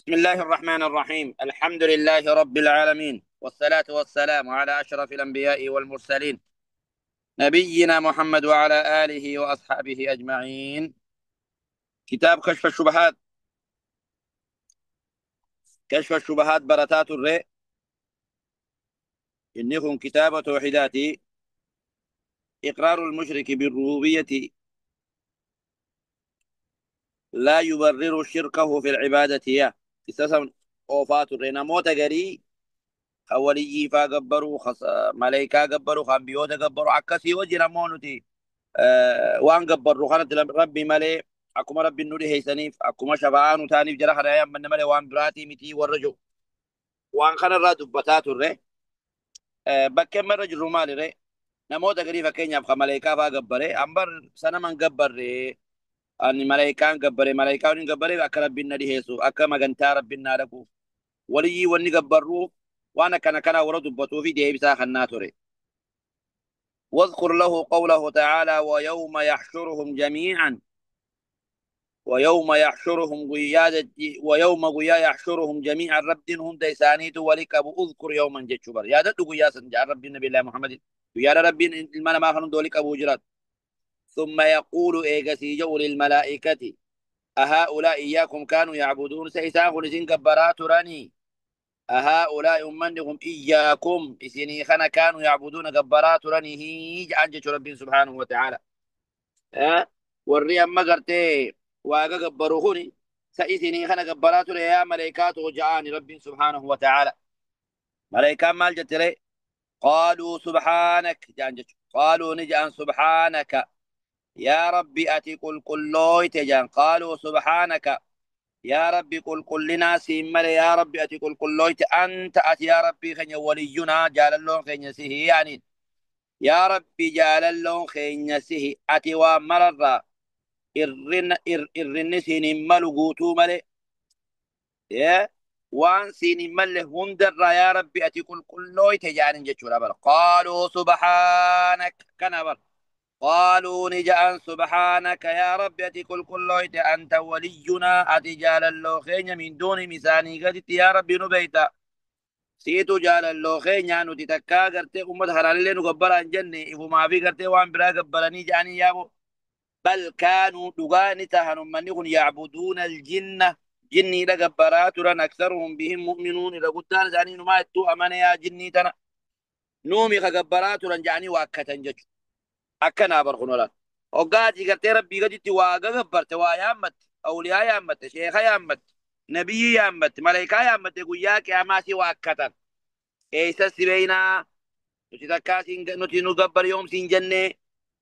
بسم الله الرحمن الرحيم. الحمد لله رب العالمين، والصلاة والسلام على أشرف الأنبياء والمرسلين، نبينا محمد وعلى آله وأصحابه أجمعين. كتاب كشف الشبهات. كشف الشبهات برتات الرئ. إنكم كتاب توحيداتي. إقرار المشرك بالربوبية لا يبرر شركه في العبادة يا استسم أوفات الرئ نموت قري خولي فقبروا ملايكا قبروا خنبيوت قبروا عكسي وجه نمونتي. waan gabbarru kanatti rabbi malee akkuma rabbiin nu dhiheeysaniif akkuma shafa'aa nu taaniif jara kana yammanne malee waan biraatii mitii warra jiru waan kanarraa dubbataa turre. Bakkeen marra jirru maalire namoota garii fakkeenyaaf kan maleekaa faa gabbare ambar sanaman gabbarre ani maleekaan gabbare maleekaan hin gabbare akka rabbiin na dhiheessu akka magantaa rabbiin naa dhaquuf waliyyii wanni gabbarruuf waan akkana kanaa warra dubbatuu fi deebisaa kannaa ture. واذكر له قوله تعالى ويوم قيا يحشرهم جميعا رب هم ديسانيت ولك أبو اذكر يوما جتشبر يا دد قيا سنجع رب النبي الله محمد يا رب الملا ما خلون دولك أبو جرات ثم يقول إيجسي جو للملائكة أهؤلاء إياكم كانوا يعبدون سيساغ لزين كبرات راني أهؤلاء منهم إياكم إسني خنا كانوا يعبدون كبرات راني هيج أنجش رب سبحانه وتعالى. ها warri amma gartee waaqa gabbaru kuni sa isinii kana gabbaraa ture yaa maleeykaatu ja'aani rabbiin subhaanahu wa ta'aala. Maleeykaan maal jettire qaaluu subhaanak ja'an jechu qaaluu ni ja'an subhaanaka yaa rabbi ati qulqullooyte ja'an qaaluu subhaanaka yaa rabbi qulqullinaa siin male yaa rabbi ati qulqullooyte anta ati yaa rabbii keenya waliyyunaa jaalalloon keenya sihi yaaniin yaa rabbi jaalalloon keenya sihi ati waa mararraa irrinni siinin malu guutuu male waan siinin malle hundarraa yaa rabbi ati qulqullooyte jedhanin jechuudha. Bara qaaluu subhaanak kana bar qaaluu ni ja'an subhaanaka yaa rabbi ati qulqullooyte anta waliyyunaa ati jaalalloo keenya min duuni misaanii gaditti yaa rabbi nu beeyta siitu jaalalloo keenyaa nuti takkaa gartee ummata kanaalillee nu gabbaraan jenne ifumaa fi gartee waan biraa gabbaranii jedhanii yaabo بل كانوا دغاني تهنم من يكون يعبدون الجنة جني لقبرات رن أكثرهم بهم مؤمنون إذا قلت أنا يعني ما يتو أمانة يا جني تنا نومي خقبرات رن جاني واكتا جج أكنا برخون ولا وقاتي قلت ربي قد تواقع قبرت ويامت أولياء يامت شيخ يامت نبي يامت ملائكة يامت يقول ياك يا ماسي واكتا إيسا سبينا نتتكاسين نتنقبر يوم سين جنة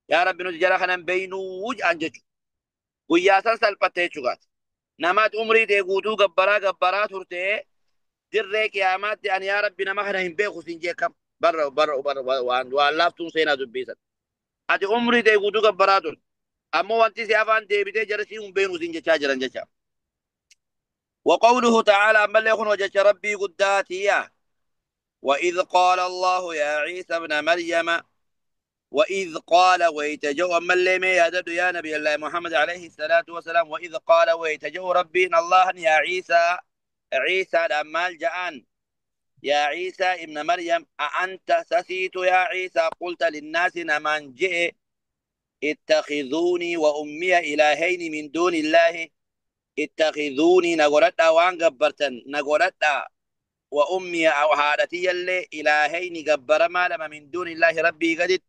يا رب نتجرى خنا بينو وجان جج guyyaa san salphatte jechuudhaati. Namaat umrii ta'e guutuu gabbaraa turte dirree qiyaamaatti ani yaa rabbi nama kana hin beeku sin jeekam barra waan laaftuun seenaa dubbisan. Ati umrii ta'e guutuu gabbaraa turte ammoo wanti si afaan deebitee jara si hin beenu sin jechaa jiran jecha. وقوله تعالى أما اللي يكون وجه ربي قداتي وإذ قال الله يا عيسى ابن مريم وإذ قال ويتجو أما اللي ما يهدد يا نبي الله محمد عليه الصلاة والسلام وإذ قال ويتجو ربي إن الله يا عيسى عيسى الأمال جاءن يا عيسى ابن مريم أأنت سسيت يا عيسى قلت للناس من جئ اتخذوني وأمي إلهين من دون الله اتخذوني نقولتا وان قبرتن نقولتا وأمي أو هادتي اللي إلهين قبر ما لما من دون الله ربي قدت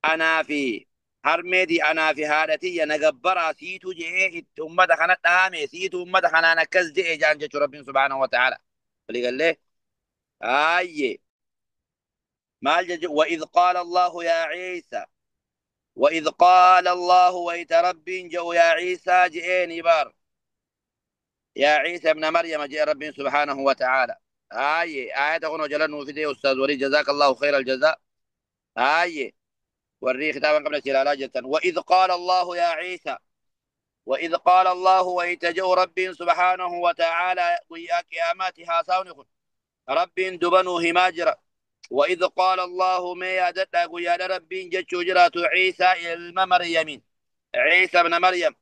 أنا في هرميدي أنا في هادتي نقبرا سيتو جئ أمة خانت آمي سيتو أمة خانا نكز جئ جان جيش ربي سبحانه وتعالى فلي قال له آي مال وإذ قال الله يا عيسى وإذ قال الله ويت ربي جو يا عيسى جئني بار يا عيسى ابن مريم جاء ربي سبحانه وتعالى آية تكون جلن في دي أستاذ ولي جزاك الله خير الجزاء آية وري ختابا قبل سلالة جدا وإذ قال الله يا عيسى وإذ قال الله ويتجو ربي سبحانه وتعالى ويا قياماتها ساونكم ربي دبنو هماجرة وإذ قال الله ما يدد ويا ربي جتشو جرات عيسى المريمين عيسى ابن مريم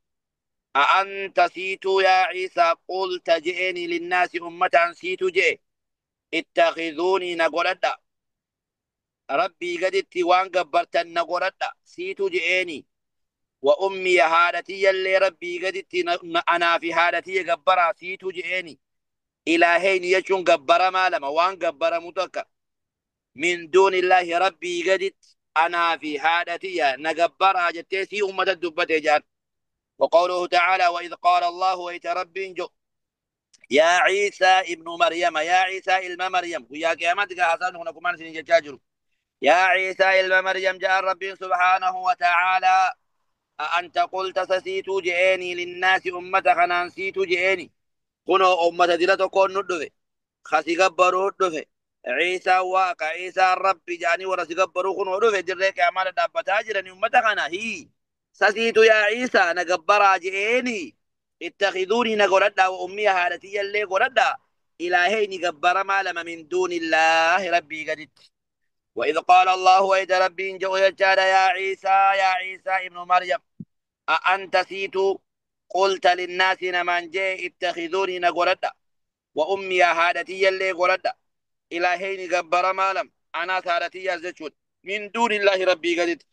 أأنت سيتو يا عيسى قلت جئني للناس أمة سيتو جئ اتخذوني نقولد ربي قدت وان قبرتن نقولد سيتو جئني وأمي هادتي اللي ربي قدت أنا في هادتي قبرها سيتو جئني إلهين يجون قبر ما لما وان قبر متك من دون الله ربي قدت أنا في هادتي نقبرها جتيسي أمة الدبة جان. وقوله تعالى وإذ قال الله ويت ربي جو يا عيسى ابن مريم يا عيسى إلما مريم ويا قيامتك حسن هنا كمان سنجاجر يا عيسى إلما مريم جاء ربي سبحانه وتعالى أأنت قلت سسيت جئني للناس أمة خنان سيت جئني كنوا أمة دلتو كون ندفه خسي قبرو ندفه عيسى واقع عيسى ربي جاني ورسي قبرو كنوا ندفه دريك أعمال دابتا جرني أمة خنا هي سسيت يا عيسى نقبرا جئني اتخذوني نقولدا وأمي هالتي اللي قولدا إلهي نقبر ما لما من دون الله ربي قدت. وإذ قال الله وإذ ربي جو يجاد يا عيسى ابن مريم أأنت سيتو قلت للناس نمان جاء اتخذوني نقولدا وأمي هالتي اللي قولدا إلهي نقبر ما لم أنا هالتي الزجود من دون الله ربي قدت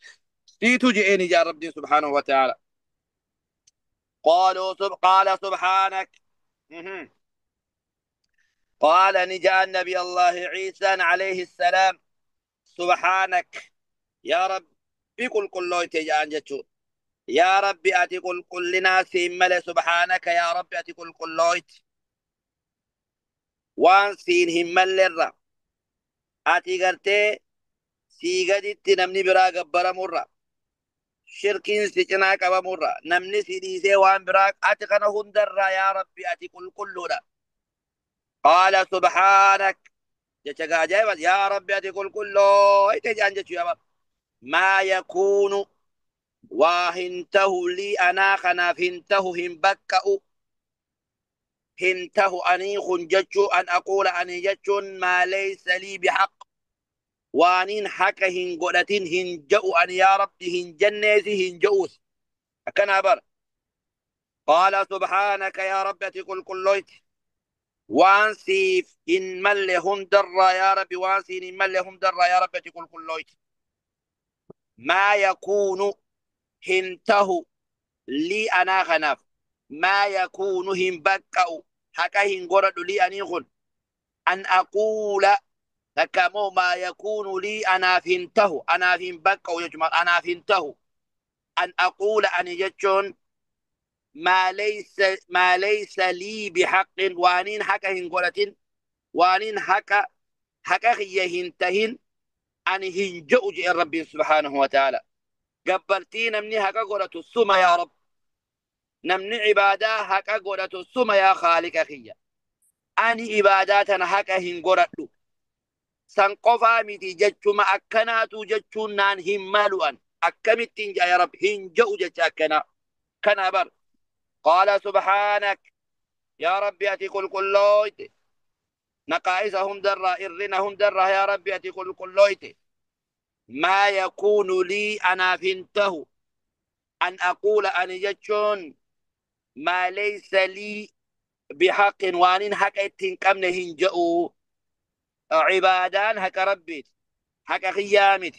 سيتو جئني جاء ربي سبحانه وتعالى. قال سبحانك قال نجاء النبي الله عيسى عليه السلام سبحانك يا رب بكل كل تجان جتشو يا رب أتي كل لنا سيمل سبحانك يا رب أتي كل وان سين همل للرا أتي قرتي سيغدت نمني برا قبر مرة شركين سجنا كبا مرة نمني سيديسي وان براك أتي قنا هندر يا رب أتي كل قال سبحانك جتشا جايبت يا رب أتي كل تجان جتشو يا رب ما يكون وهنته لي أنا خناف هنته هم بكأ هنته أني خنججو أن أقول أني ججو ما ليس لي بحق وانين حك هنقلتين هنجأ أن يا رب هنجنيسي هنجؤوس كان أبر قال سبحانك يا رب تقول كلويت وانسيف إن ملهم در يا رب وانسي إن ملهم در يا رب تقول كلويت ما يكون هنته لي أنا خناف ما يكون هم بكأ حكا هنقرد لي أنيخن أن أقول تكمو ما يكون لي أنا فهمته أنا فهم بكأ يجمع أنا فهمته أن أقول أن يجون ما ليس لي بحق وانين حكا هنقرد وانين حكا هي هنتهن أن هنجؤ ربي سبحانه وتعالى قبلتين مني حكا قرد السمى يا رب نمني عبادة حقا قرأت السمى يا خالق خيّا أني عباداتنا حقا هن قرأت سنقفا متي ججما أكناتو ججون نان همالو أن أكمتين جا يا رب هن جو جج أكنا كنا بر قال سبحانك يا رب أتي كل نقائصهم درا إرنهم درا يا رب أتي كل ما يكون لي أنا فنته أن أقول أن ججون ما ليس لي بحق وانين حق اتنكمن هنجأو عبادان حق ربي حق خيامت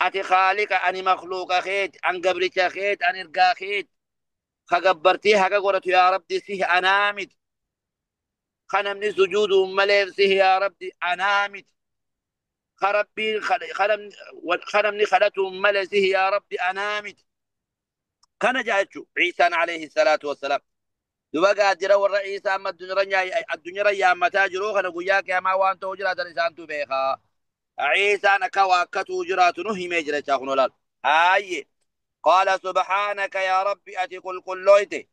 أتي خالق أني مخلوق خيت أن قبرت خيت أن إرقا خيت خقبرتي حق قرأت يا رب سيه أنامت خنمني سجود مليف سيه يا رب أنامت خربي خنمني خلت مليف سيه يا رب أنامت كان جاءتشو عيسى عليه الصلاة والسلام دوبا قادرة والرئيس أما الدنيا ريا أما تاجرو خنا قياك يا ما وان توجرات الإنسان تبيخا عيسى نكوا كتوجرات نهي ميجرة شاخنو لال هاي قال سبحانك يا رب أتي كل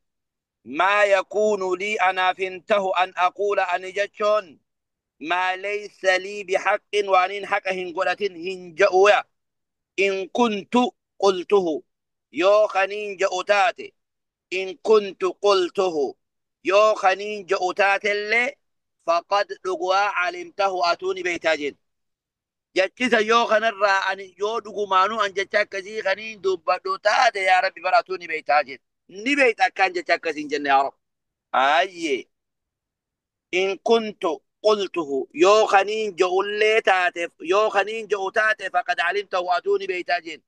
ما يكون لي أنا فنته أن أقول أن جتشون ما ليس لي بحق وانين حق هنقلة هنجأويا إن كنت قلته يو خنين جأوتاتي إن كنت قلته يو خنين جؤتات اللي فقد لقوا علمته أتوني بيتاجين جتشيسا يو خنرا أن يو دقو مانو أن جتشا كزي خنين دبادو تاتي يا ربي براتوني بيتاجين نبيت أكان جتاكسين جنة يا رب. أي إن كنت قلته يو خنين جو اللي تاتف يو خنين جو تاتف فقد علمته وأتوني بيتا جن.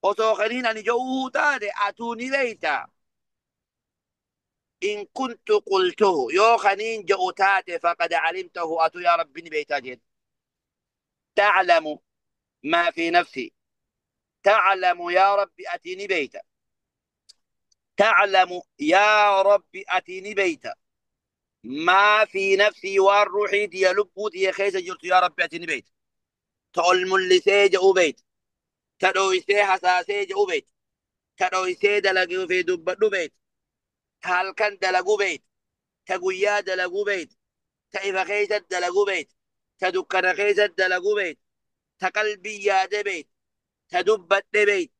وسو خنين أن جو تاتف أتوني بيتا. إن كنت قلته يو خنين جو تاتف فقد علمته أتو يا رب بيتا جن. تعلم ما في نفسي. تعلم يا رب أتيني بيتا. تعلم يا رب أتيني بيتا ما في نفسي والروحي دي لبو دي خيس جرت يا رب أتيني بيت. تقول ملسي جو بيت. تدويسي حساسي جو بيت. تدويسي دلقو في دبدو بيت. تالكن دلقو بيت. تقويا دلقو بيت. تايفا خيس دلقو بيت. تدكنا خيس دلقو بيت. تقلبي يا بيت. تدبت بيت.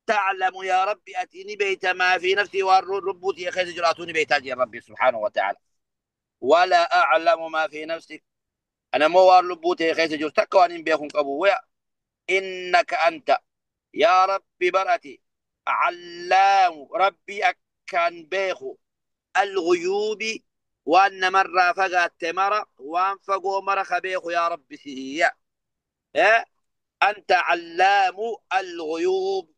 تعلم يا ربي أتيني بيت ما في نفسي والرب دي خيس جراتوني بيت يا ربي سبحانه وتعالى. ولا أعلم ما في نفسك. أنا مو وارلبوتي خيس جرتك وأن بيكون قبوة. إنك أنت يا ربي برأتي علام ربي أكان بيخو الغيوب وأن مرة فقات مرة وأن فقو مرة خبيخو يا ربي سيهي. إيه؟ أنت علام الغيوب.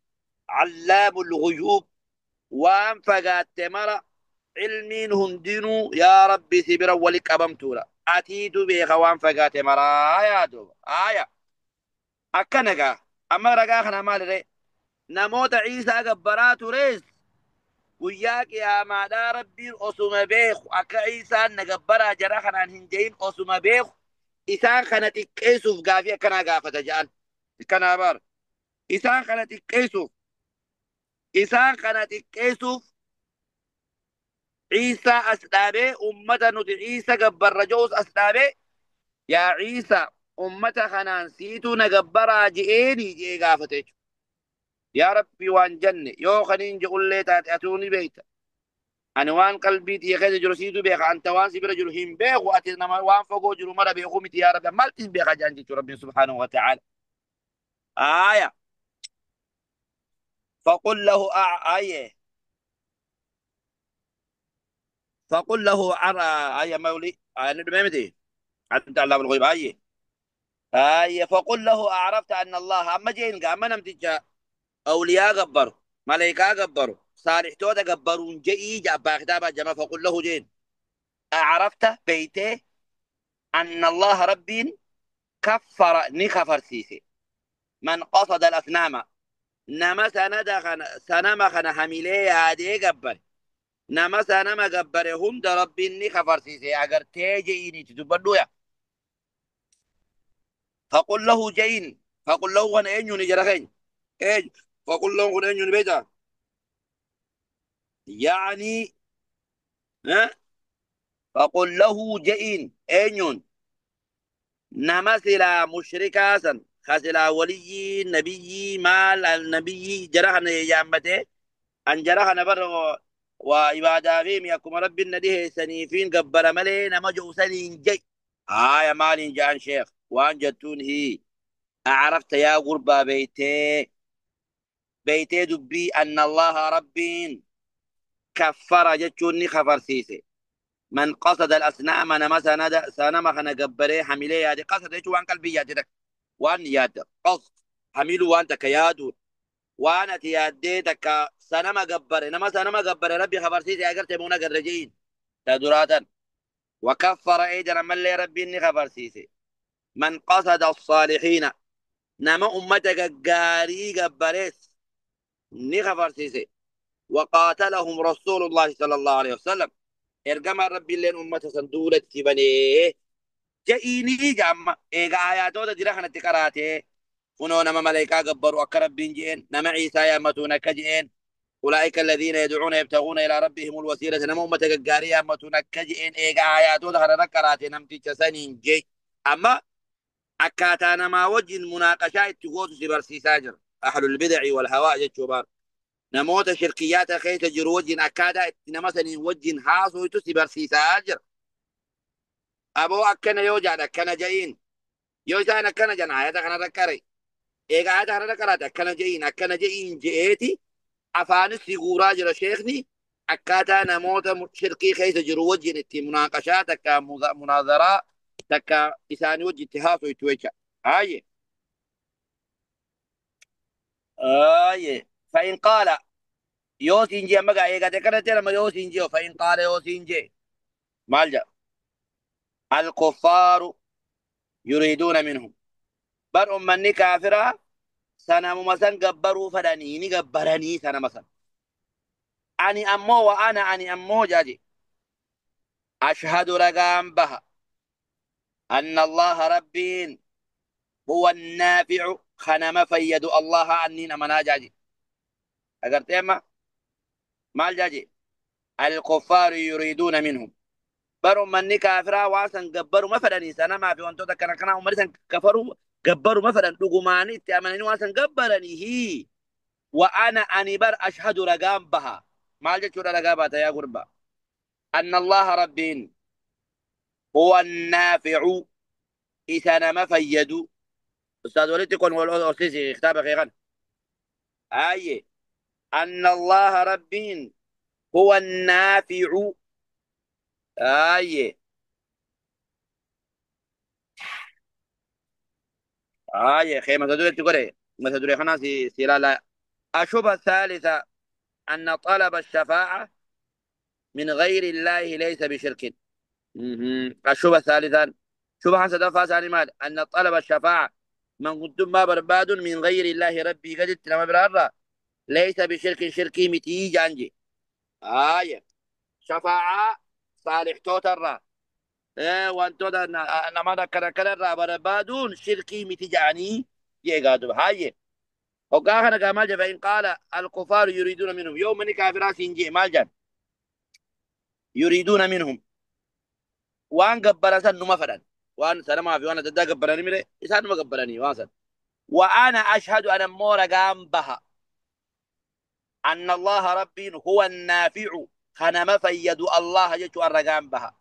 علام الغيوب وأن فقات مرة علمين هندينو يا ربي سبرا ولك أبمتورا أتيتو بيخ وأن فقات مرة يا دوب آية أكنك أما رقا خنا مال ري نموت عيسى قبرات ريس وياك يا مادا ربي أسوم بيخ أكا عيسى نقبرا جراخنا عن هنجين أسوم بيخ إسان خنا تكيسوف قافية كنا قافة جان كنا بار إسان خنا تكيسوف إسان خنا تكيسوف عيسى أسلابي أمتا نتي عيسى قبر رجوز أسلابي يا عيسى أمتا خنان سيتو نقبرا جئيني جئي قافة يا ربي وان جنة يو خنين جقول لي أتوني بيتا أنا وان قلبي تيخيز جرسيدو بيخ أنت وان سبرا جرهم بيخ وأتنا وان فوقو جرو مرة بيخو متي يا رب مالتين بيخ جانجي ربي سبحانه وتعالى آية فقل له آية فقل له آية مولي آية ندمي أنت علام الغيب آية آية فقل له أعرفت أن الله أما جين أما نمتجا أولياء قبروا ملائكة قبروا صالح تودا قبروا جئي جابا كتابا جمع فقل له جين أعرفت بيته أن الله ربي كفر نخفر سيسي من قصد الأصنام نما سنما خنا هميلي هادي قبر نما سنما قبر هند ربي نخفر سيسي أگر تيجي إني تدبدو يا فقل له جين فقل له وانا أين نجرخين إيه فقل له وانا أين بيتا يعني ها فقل له جئين أين نمثل مشركا سن خسل ولي نبي مال النبي جرحنا يامته أن جرحنا بر وعبادة فيهم يكم رب النديه سنيفين قبر ملي نمجو سنين جي يا مال جان شيخ وان جتون هي أعرفت يا غربة بيتي بيتي دبي أن الله ربين كفر جتشوني خفر سيسي من قصد الأصنام أنا مثلا سنما خنا قبري حملي هذه قصد إيش وان قلبي يادك وان ياد قصد حملوا وانت كيادو وانا تياديتك سنما قبري نما سنما قبري ربي خبر سيدي أجر تبونا قرجين تدراتا وكفر أيدنا من لي ربي إني خبر سيسي من قصد الصالحين نما أمتك قاري قبريس ني خبر سيسي وقاتلهم رسول الله صلى الله عليه وسلم ارجم ربي لين أمة سندولة تبني جئيني جام إيجا آياتو دا ديرا خنا تكراتي كنو نما ملايكا قبروا أكرب بنجين نما عيسى يامتون كجئين أولئك الذين يدعون يبتغون إلى ربهم الوسيلة نما أمة قاري يامتون كجئين إيجا آياتو دا خنا تكراتي نمتي تسنين جي أما أكاتا نما وجه المناقشة تقوت سبرسي ساجر أهل البدع والهواء جتشوبار نموت شركيات خيت جروج أكادا نما سنين وجه هاسو سبرسي ساجر أبو أكنا يوجد أكنا جايين يوجد أكنا جنا هذا كنا ذكري إيجا هذا كنا ذكرت أكنا جايين جئتي أفاني سيقورا جرى شيخني أكاتا نموت شركي خيس جرو وجه نتي مناقشات تكا مناظرة تكا إساني وجه اتهاف ويتويتا آيه آيه فإن قال يوسينجي أما قاية كانت لما يوسينجي فإن قال يوسينجي مالجا الكفار يريدون منهم بر أمني كافرة سنة ممسن قبروا فداني ني قبراني سنة مثلا أني أمو وأنا أني أمو جاجي أشهد رقام بها أن الله ربين هو النافع خنم فيد الله عني نمنا جاجي أقرت إما مال جاجي الكفار يريدون منهم بروا من كافرا واسن قبروا مثلا سنة ما في وانتو تكنا كنا عمر كفروا قبروا مثلا لقماني تأمنني واسن قبرني هي وأنا أنبر أشهد رقام بها مال جاجي رقابات يا قربا أن الله ربين هو النافع إذا ما فيدوا أستاذ وليد تكون والأسيسي اختار خيغان آية أن الله ربين هو النافع آية آية خيمة تدري تقول ما تدري خنا لا لا الشبهة الثالثة أن طلب الشفاعة من غير الله ليس بشرك الشبهة الثالثة شبهة سدفع ثاني مال أن طلب الشفاعة من كنتم ما برباد من غير الله ربي قد لما برارة ليس بشرك شركي متي جانجي آية شفاعة صالح توتر إيه وانتو دا نما دا كنا كنا را بربادون شركي متجاني يقادوا هاي وقاهنا قامال جا فإن قال الكفار يريدون منهم يوم من كافرات سنجي مال جان يريدون منهم وان قبل سن مفرد وان سنة ما في وانا تدا قبلني مره إسان ما قبلني واسن وأنا أشهد أن مورا قام بها أن الله ربي هو النافع خنم فيد الله جتو الرقام بها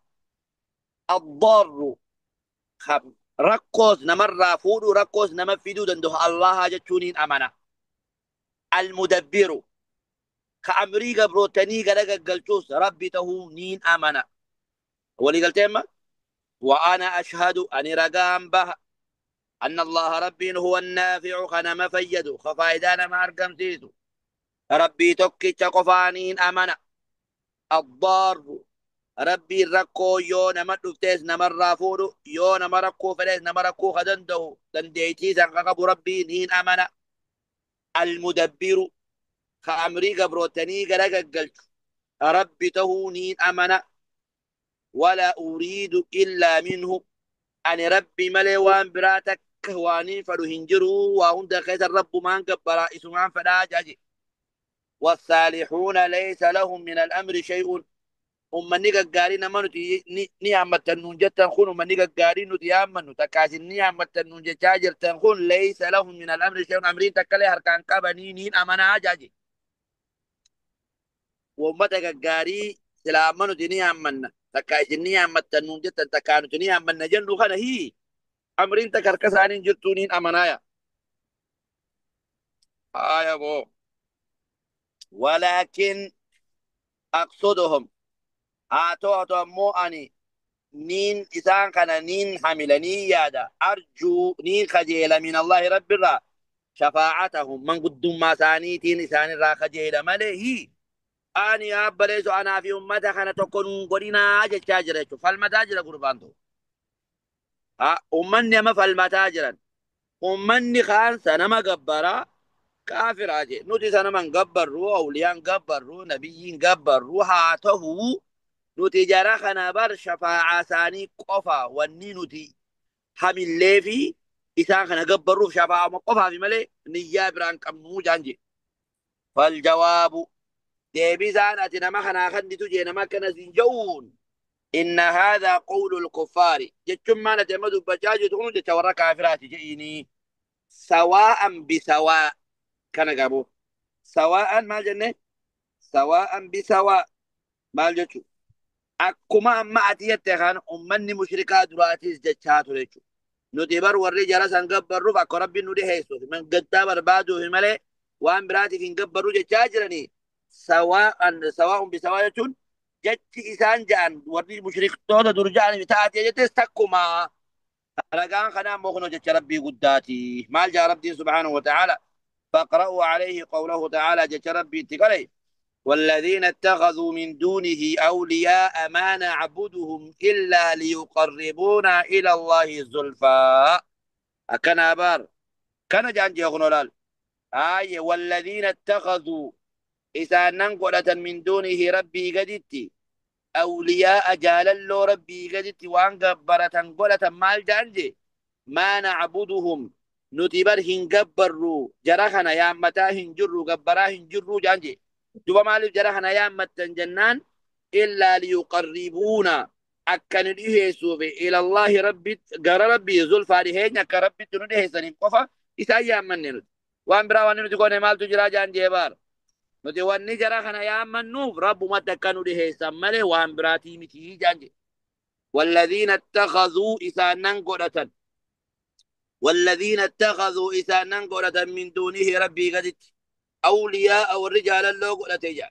الضار خب ركوز نمر فودو ركوز نمر فيدو دندو الله جتونين أمانة المدبر كأمريكا بروتاني قلقا قلتوس ربي تهونين أمانة ولي قلت إما وأنا أشهد أن رقام به أن الله ربي هو النافع خنم فيدو خفايدان ما أرقم سيدو ربي توكي تقفانين أمانة الضار ربي ركو يو نمر دفتيس نمر رافودو يو نمر ركو فليس نمر ركو خدندو دنديتي سنقب ربي نين أمانة المدبر كأمريكا بروتاني قلقا قلت ربي تهونين أمانة ولا أريد إلا منه أن ربي ملوان براتك وانين فلو هنجروا وهم دخيت الرب مان قبرا إسمان فلا جاجي والصالحون ليس لهم من الأمر شيء أم نيجا قاري نما نعمة النون جتا خون أم نيجا قاري نتي أمن تكاسي نعمة النون جتاجر تنخون ليس لهم من الأمر شيء أمرين تكالي هركان كابنين أمنا جاجي ومتى قاري سلامنو تني أمنا تكاسي نعمة النون جتا تكانو تني أمنا جنو خنا هي أمرين تكركسانين جرتونين أمنايا آية بو ولكن أقصدهم هاتو مو أني نين إسان كان نين حملني يادا أرجو نين خجيل من الله رب الله شفاعتهم من قدوم ما سانيتين إسان را خجيل مليه أني أبليس أنا في أمتا كان تكون قرنا أجل تاجرة فالمتاجرة قربانتو أمني ما فالمتاجرة أمني خان سنما قبرا كافر aje nuti sana man gabbarru awliyan gabbarru nabiyyin gabbarru haa ta'u nuti jara kana bar shafaa'a sani qofa wanni nuti hamillee fi isaan kana gabbarruuf shafaa'a ma qofa fi malee niyyaa biraan qabnu jaanje fal jawaabu deebisaan ati nama kana kannitu jee nama kana sin jawuun إن هذا قول الكفار جتشم ما نتمد بجاج تقول جتورا كافرات جئيني سواء بسواء كان قابو سواء ما جنة سواء بسواء ما جتشو أكما أما أتيت خان أمني مشركات دراتيس جتشات ريتشو نتبر وري جرس أنقب الرفع كرب نودي هيسو من قد بربادو في ملي وان براتي في قبر رجع جاجرني سواء بسواء جت إسان جان ورد مشرك تودا درجان بتاعتي جتستكما رقان خنا مخنو جت ربي قداتي مال جا ربي سبحانه وتعالى فاقرأوا عليه قوله تعالى جت ربي تقلي والذين اتخذوا من دونه أولياء ما نعبدهم إلا ليقربونا إلى الله زلفى أكنا بار كان جانجي أغنولال آية والذين اتخذوا إذا ننقلة من دونه ربي قدتي أولياء جاللو ربي قدتي وان قبرة قلة مال جانجي ما نعبدهم نتبر هنقبروا جرخنا يا متى هنجروا قبرا هنجروا جانجي دوبا مالف جرخنا يا متى جنان إلا ليقربونا أكن الإهيسو إلى الله ربي قال ربي زلفى لهين أكا ربي تنده سنين قفا إسا أيام من نرد وان برا وان نتكون مال تجرى جان جيبار نتي وان نجرى خنا يا من نوف رب ما تكنوا لهيسا ماله وان براتي متي جان جي والذين اتخذوا إسا ننقلة والذين اتخذوا إسا ننقلة من دونه ربي قدت أولياء والرجال اللو قلت جان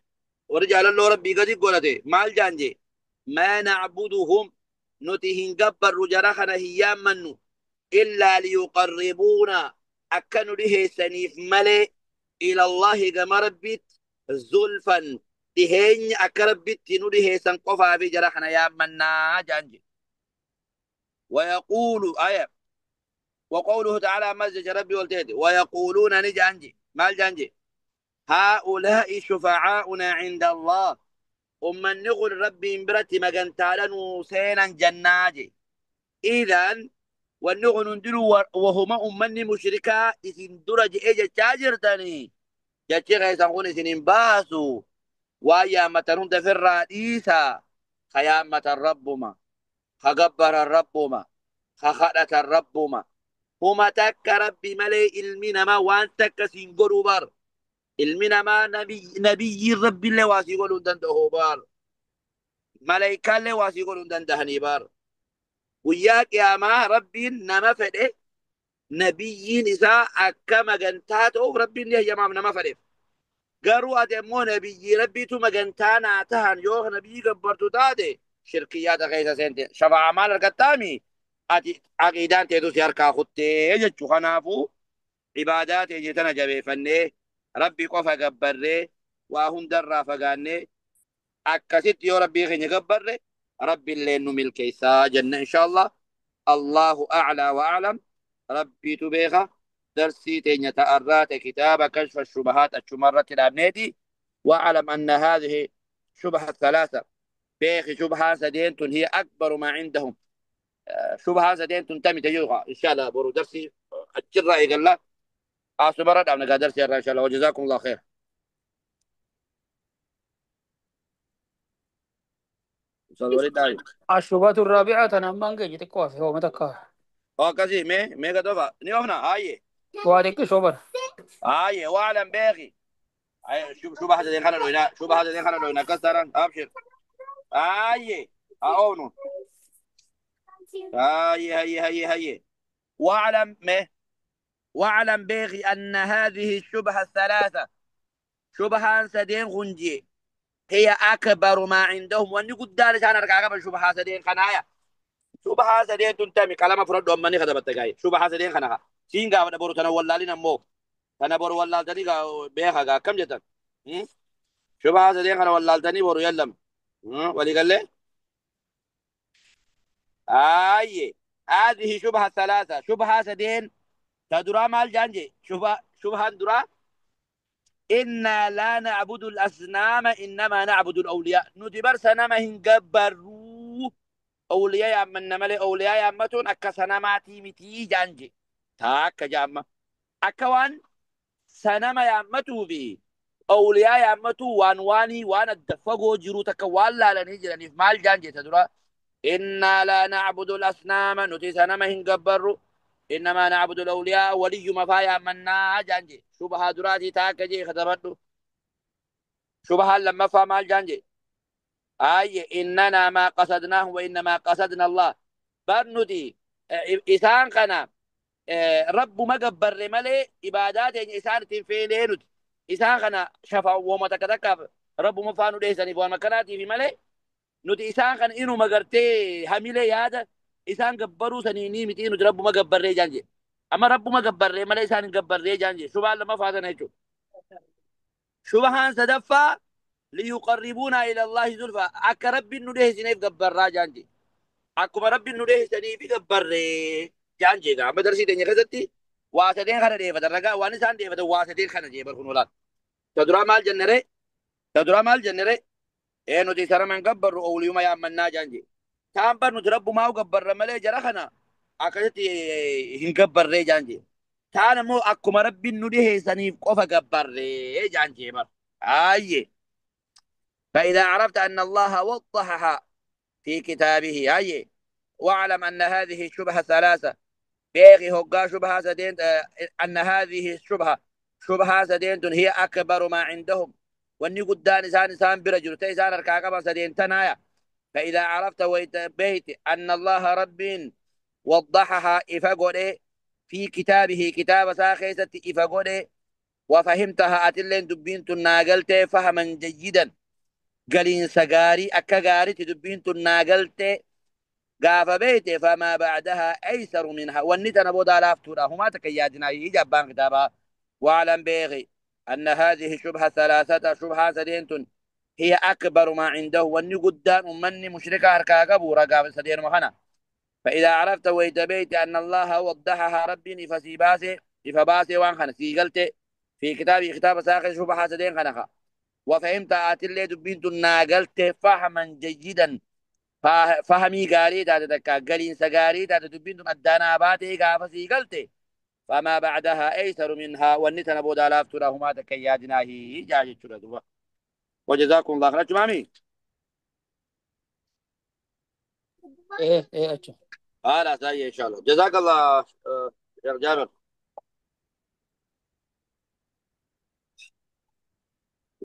ورجال الله ربي قد قلت مال جانجي ما نعبدهم نتهن قبر رجرخنا هيام منو إلا ليقربونا أكنوا له سنيف ملي إلى الله كما ربيت زلفا تهين أكربت نده سنقفا في جرحنا يا منا جانجي ويقول آية وقوله تعالى مزج ربي والتهدي ويقولون نجانجي مال جانجي هؤلاء شفعاؤنا عند الله ومن نقول ربي برتي مجنتالن سينا جناجي إذن ونقول ندلو وهما أمني مشركا إذن درج إيجا تاجرتني جاتشيغا يسانقون إذن باسو ويا متنون دفر رئيسا خيامة الربما خقبر الربما خخدة الربما هما تك ربي ملي المنا ما وان تك سنقلوا بار المنا ما نبي ربي اللي واسي قولوا دندهو بار ملائكة واسي قولون دندهني بار وياك يا ما ربي نما فده نبيين إذا أكما جنتات أو ربي اللي يا ما نما فده قالوا أدمو نبي ربي تو مجنتانا تهان يوه نبي قبرتو داده شركيات غيث سنتي شفا عمال القتامي أتي عقيدان تيدو سياركا خطي يجتشو خنافو عبادات يجتنا جبه فنه ربي قفا قبره وهم در فقانه أكست يا ربي خيني قبر ربي اللي نمل كيسا جنة إن شاء الله الله أعلى وأعلم ربي تبيخا درسي تين تأرات كتاب كشف الشبهات الشمرة الأبنيتي وأعلم أن هذه شبهة ثلاثة بيخ شبهة سدين هي أكبر ما عندهم شبهة سدين تنتمي تجوها إن شاء الله برو درسي أجر رأيك الله أصبرت أبنك درسي إن شاء الله وجزاكم الله خير أستاذ وليد داعي الشبهة الرابعة تنمان كي جتكوا هو متكا كذي مي قدوفا نيوفنا آيه وادك شوبر آيه واعلم بيخي شوف هذا اللي خلنا لوينا شوف هذا اللي خلنا لوينا كسرا أبشر آيه أونو هي واعلم بيخي أن هذه الشبهة الثلاثة شبهة سدين غنجي هي أكبر ما عندهم وأني قد دارس أنا ركع قبل شبهة سدين خنايا شبهة سدين تنتمي كلام فرد أمني خذ بتجاي شبهة سدين خناها سينغا ودبرو تناول لنا مو تناول ولا تنيغا بيخا كم جتا شبهة سدين خنا ولا تني برو يلم ولي قال لي هذه شبهة ثلاثة شبهة سدين تدرى مال جانجي شبهة درا إنا لا نعبد الأصنام إنما نعبد الأولياء ندبر سنما هنقبروا أولياء من نملي أولياء أمتون أكا سنماتي متي جانجي تاك جامة أكوان سنما يامتو في أولياء يامتو وانواني وانا الدفقو جرو تكوالا لنجرني في مال جانجي تدرى إنا لا نعبد الأصنام نتي سنما هنقبروا إنما نعبد الأولياء ولي مفايا منا جانجي شبهة دراتي تاكجي خطبتو شبهة لما فهم الجانجي إننا ما قصدناه وإنما قصدنا الله برندي إسان قنا رب مقبر ملي إبادات إسان تنفيلين إسان خنا شفا وما تكتك رب مفانو ده سني فوان مكاناتي في ملء نوتي إسان خن إنو مغرتي هميلة يادا إسان جبرو سني ني متي نوتي رب ما جبر ري جانجي أما رب ما جبر ري ملء إسان جبر ري جانجي سبحان الله ما فاتنا يجو سبحان سدفا ليقربونا إلى الله زلفى أك رب نده سنيف جبر را جانجي أكما رب نده سنيف جبر ري جانجي قام بدرسي دنيا كذتي واسدين خنا دي فترقا وانسان دي فتر واسدين خنا جيبر خنولات تدرا مال جنري تدرا مال جنري إيه نتي سر من قبر أول يوم يا منا جانجي تامبر نترب ما هو قبر ملي جرخنا أكلتي هنقبر ري جانجي تانا مو أكما رب نده سنيف قف قبر ري جانجي بر آيه فإذا عرفت أن الله وضحها في كتابه أي واعلم أن هذه الشبهة ثلاثة بيغي هقا شبهة سدين أن هذه الشبهة شبهة سدين هي أكبر ما عندهم واني قدان إنسان برجل تيسان أركاكبا سدين تنايا فإذا عرفت ويتبيت أن الله رب وضحها إفقود في كتابه كتاب ساخيسة إفقود وفهمتها أتلين دبين تناقلت فهما جيدا قالين سقاري أكا قاري تدبين تناقلت قاف بيتي فما بعدها أيسر منها والنتنا بودا لافتورا هما تكيادنا يجبان كتابا واعلم بيغي أن هذه شبهة ثلاثة شبهة سدينتن هي أكبر ما عنده واني قدام أمني مشركة هركا قبورا قابل سدين مخنا فإذا عرفت ويتبيت أن الله وضحها ربي فسيباسي فباسي وان خنا سيقلت في كتابي كتاب ساقي شبهة سدين خنا وفهمت آتي دبين ناقلت فهما جيدا فهمي غاري تاتي تكا قلين سغاري تاتي دبين أدانا باتي غافسي قلت فما بعدها أيسر منها والنتنا بودا لافتنا هما تكيادنا هي جاجي تردوا وجزاكم الله خير جمامي ايه ايه اچھا لا ساي إن شاء الله جزاك الله يا جابر